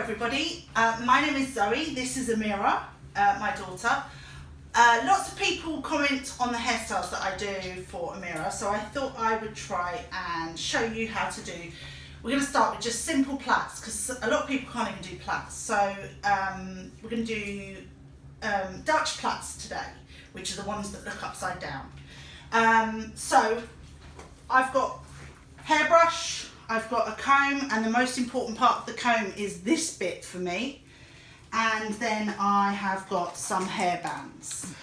everybody. My name is Zoe. This is Amira, my daughter. Lots of people comment on the hairstyles that I do for Amira, so I thought I would try and show you how to do. We're going to start with just simple plaits because a lot of people can't even do plaits. So we're going to do Dutch plaits today, which are the ones that look upside down. So I've got hairbrush, I've got a comb, and the most important part of the comb is this bit for me. And then I have got some hair bands.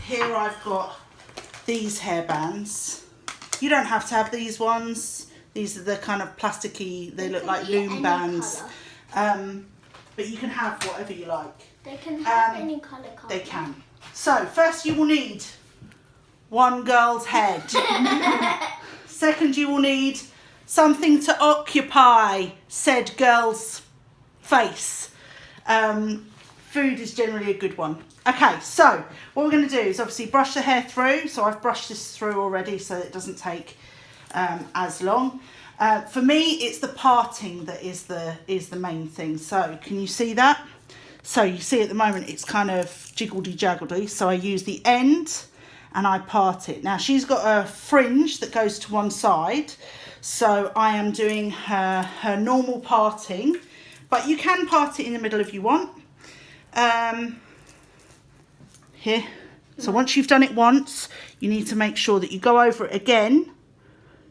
Here I've got these hair bands. You don't have to have these ones. These are the kind of plasticky, they look like loom bands. But you can have whatever you like. They can have any colour. They can. So first you will need one girl's head. Second, you will need something to occupy said girl's face. Food is generally a good one. Okay, so what we're going to do is obviously brush the hair through. So I've brushed this through already so it doesn't take as long. For me, it's the parting that is the main thing. So can you see that? So you see at the moment it's kind of jiggledy-jaggledy. So I use the end and I part it. Now she's got a fringe that goes to one side, so I am doing her normal parting, but you can part it in the middle if you want. Here, so once you've done it once, you need to make sure that you go over it again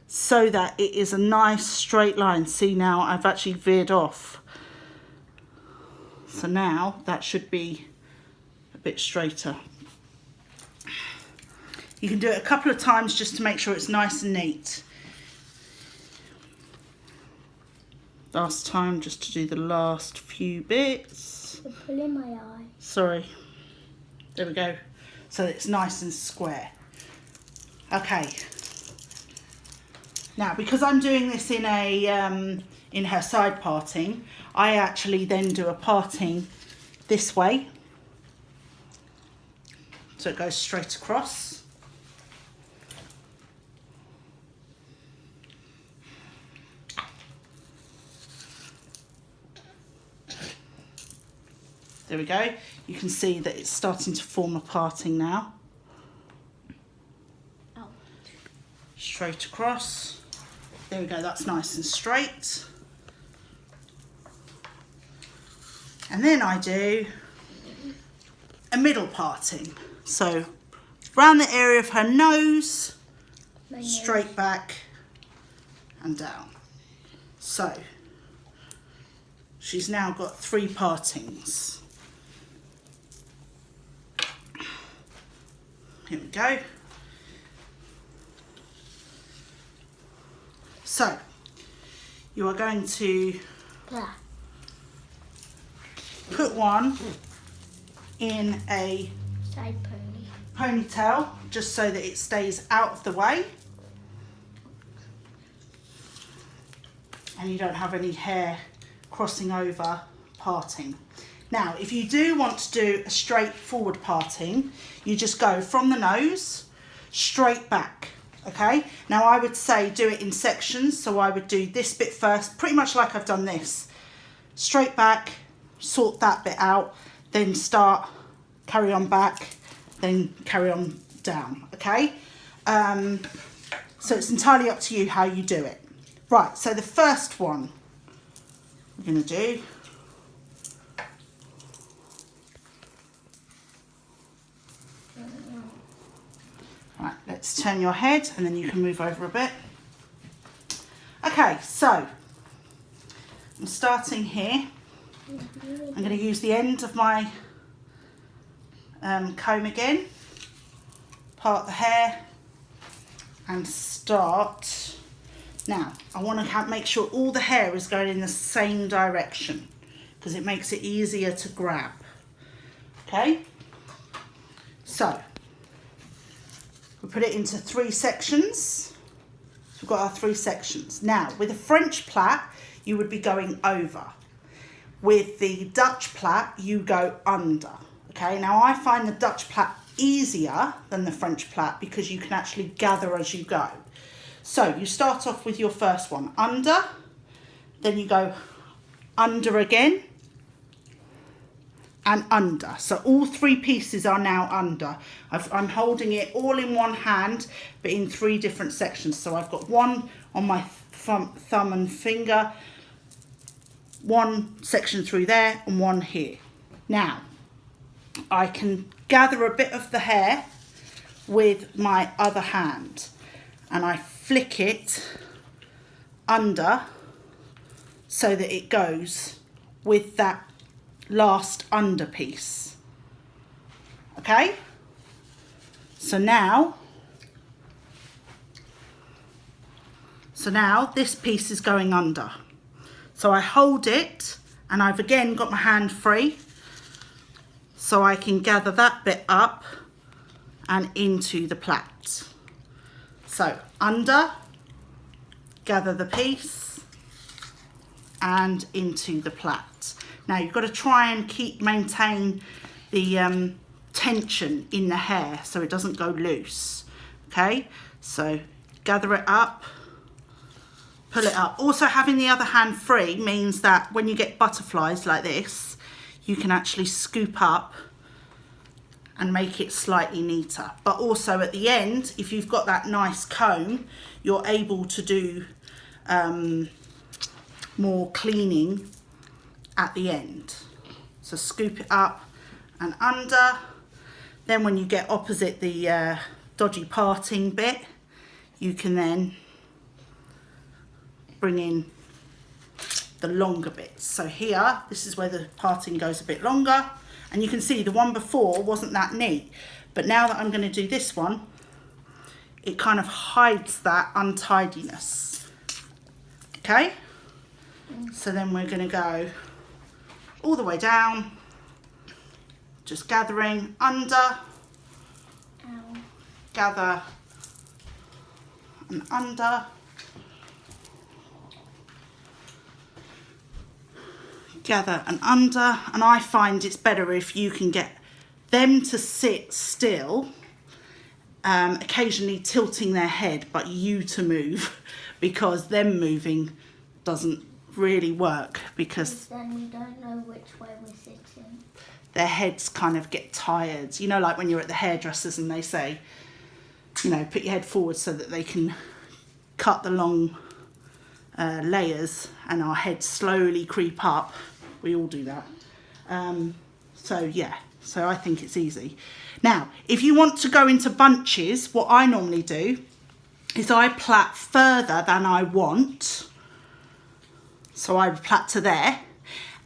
so that it is a nice straight line. See, now I've actually veered off, so now that should be a bit straighter. You can do it a couple of times just to make sure it's nice and neat. Last time, just to do the last few bits. You're pulling my eye. Sorry. There we go. So it's nice and square. Okay. Now, because I'm doing this in a in her side parting, I actually then do a parting this way. So it goes straight across. There we go. You can see that it's starting to form a parting now. Oh. Straight across. There we go, that's nice and straight. And then I do a middle parting. So round the area of her nose, straight back and down. So she's now got 3 partings. Here we go. So you are going to put one in a side ponytail just so that it stays out of the way and you don't have any hair crossing over parting. Now, if you do want to do a straight forward parting, you just go from the nose straight back, okay? Now, I would say do it in sections, so I would do this bit first, pretty much like I've done this. Straight back, sort that bit out, then start, carry on back, then carry on down, okay? So it's entirely up to you how you do it. Right, so the first one we're going to do, right, let's turn your head and then you can move over a bit. Okay, so I'm starting here. I'm going to use the end of my comb again, part the hair and start. Now, I want to make sure all the hair is going in the same direction because it makes it easier to grab. Okay, so we'll put it into 3 sections. So we've got our 3 sections. Now, with a French plait, you would be going over. With the Dutch plait, you go under. Okay, now I find the Dutch plait easier than the French plait because you can actually gather as you go. So you start off with your first one under, then you go under again, and under. So all 3 pieces are now under. I'm holding it all in one hand, but in 3 different sections. So I've got one on my thumb and finger, one section through there, and one here. Now, I can gather a bit of the hair with my other hand, and I flick it under so that it goes with that last under piece. Okay, so now this piece is going under. So I hold it, and I've again got my hand free, so I can gather that bit up and into the plait. So under, gather the piece, and into the plait. Now you've got to try and maintain the tension in the hair so it doesn't go loose. Okay, so gather it up, pull it up. Also, having the other hand free means that when you get butterflies like this, you can actually scoop up and make it slightly neater. But also at the end, if you've got that nice comb, you're able to do more cleaning at the end. So scoop it up and under. Then when you get opposite the dodgy parting bit, you can then bring in the longer bits. So here, this is where the parting goes a bit longer, and you can see the one before wasn't that neat, but now that I'm going to do this one, it kind of hides that untidiness. Okay, so then we're going to go all the way down, just gathering under, gather and under, gather and under. And I find it's better if you can get them to sit still, occasionally tilting their head, but you to move, because them moving doesn't really work, because then we don't know which way we're sitting. Their heads kind of get tired. You know, like when you're at the hairdressers and they say, you know, put your head forward so that they can cut the long layers, and our heads slowly creep up. We all do that. So yeah, so I think it's easy. Now, if you want to go into bunches, what I normally do is I plait further than I want. So I would plait to there,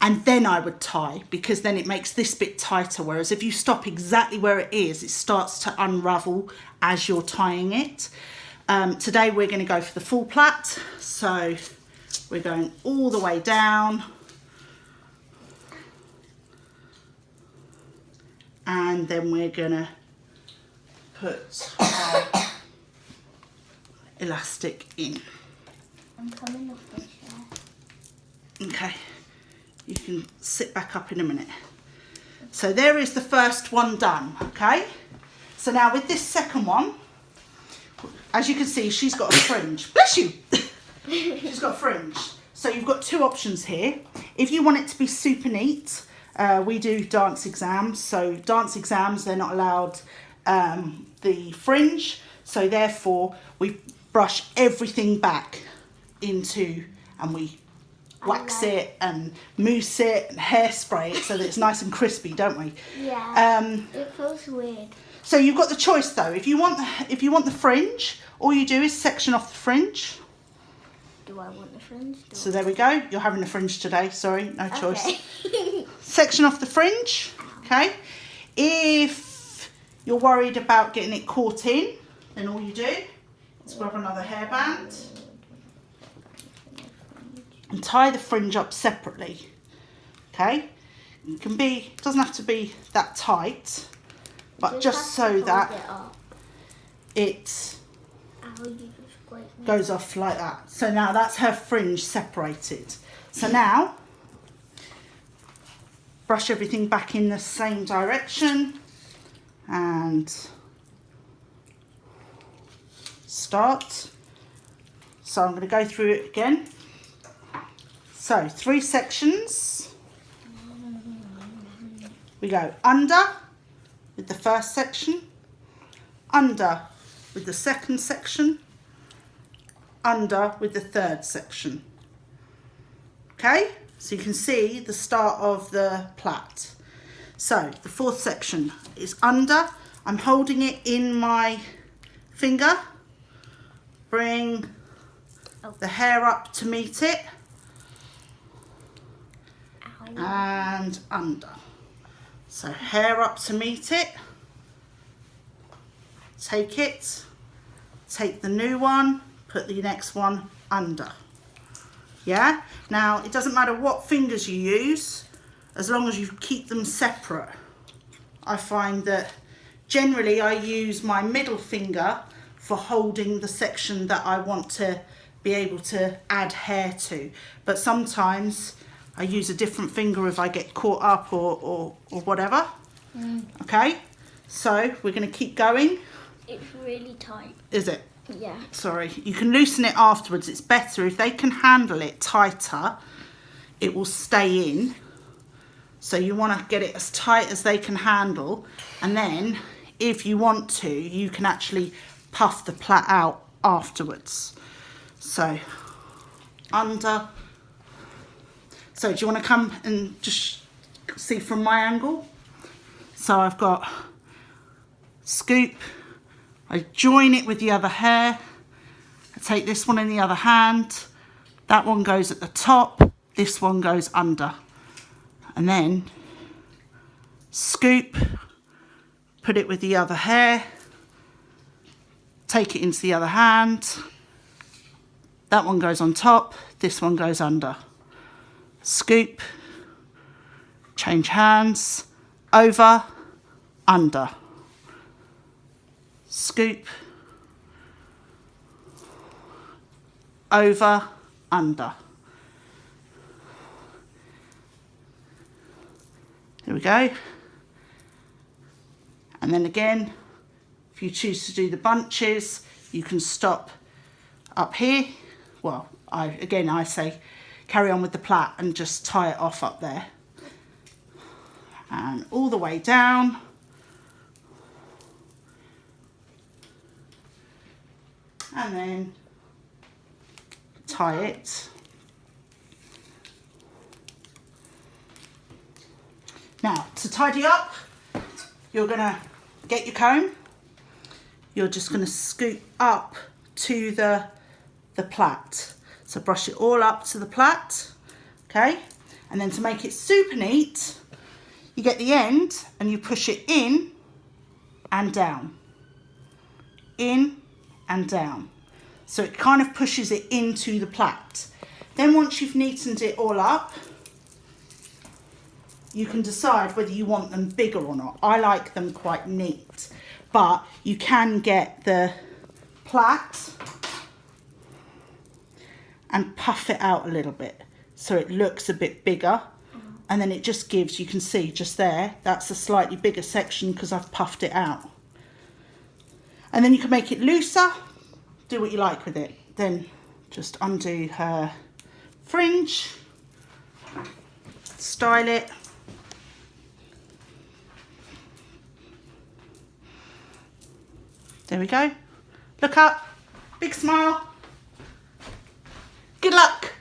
and then I would tie, because then it makes this bit tighter. Whereas if you stop exactly where it is, it starts to unravel as you're tying it. Today we're going to go for the full plait. So we're going all the way down. And then we're going to put our elastic in. I'm coming up this way. Okay, you can sit back up in a minute. So there is the first one done, okay? So now with this second one, as you can see, she's got a fringe. Bless you! She's got a fringe. So you've got 2 options here. If you want it to be super neat, we do dance exams. So dance exams, they're not allowed the fringe. So therefore, we brush everything back into, and we wax it and mousse it and hairspray it so that it's nice and crispy, don't we? Yeah. It feels weird. So you've got the choice though. If you want the fringe, all you do is section off the fringe. Do I want the fringe? So there we go. You're having the fringe today. Sorry, no choice. Okay. Section off the fringe. Okay. If you're worried about getting it caught in, then all you do is grab another hairband and tie the fringe up separately. Okay. It doesn't have to be that tight, but just so that it goes off like that. So now that's her fringe separated. So now brush everything back in the same direction and start. So I'm going to go through it again. So 3 sections. We go under with the first section, under with the second section, under with the third section. Okay, so you can see the start of the plait. So the 4th section is under. I'm holding it in my finger. Bring the hair up to meet it. And under. So hair up to meet it. Take it. Take the new one. Put the next one under. Yeah? Now, it doesn't matter what fingers you use, as long as you keep them separate. I find that generally I use my middle finger for holding the section that I want to be able to add hair to. But sometimes I use a different finger if I get caught up or whatever. Okay, so we're going to keep going. It's really tight. Is it? Yeah. Sorry, you can loosen it afterwards. It's better if they can handle it tighter, it will stay in. So you want to get it as tight as they can handle, and then if you want to, you can actually puff the plait out afterwards. So under. So do you want to come and just see from my angle? So I've got scoop, I join it with the other hair, I take this one in the other hand, that one goes at the top, this one goes under, and then scoop, put it with the other hair, take it into the other hand, that one goes on top, this one goes under. Scoop, change hands, over, under. Scoop, over, under. There we go. And then again, if you choose to do the bunches, you can stop up here. Well, I say carry on with the plait and just tie it off up there. And all the way down. And then tie it. Now, to tidy up, you're going to get your comb. You're just going to scoop up to the plait. So brush it all up to the plait, okay? And then to make it super neat, you get the end and you push it in and down. In and down. So it kind of pushes it into the plait. Then once you've neatened it all up, you can decide whether you want them bigger or not. I like them quite neat, but you can get the plait and puff it out a little bit so it looks a bit bigger, and then it just gives, you can see just there, that's a slightly bigger section because I've puffed it out. And then you can make it looser, do what you like with it. Then just undo her fringe, style it. There we go. Look up, big smile. Good luck.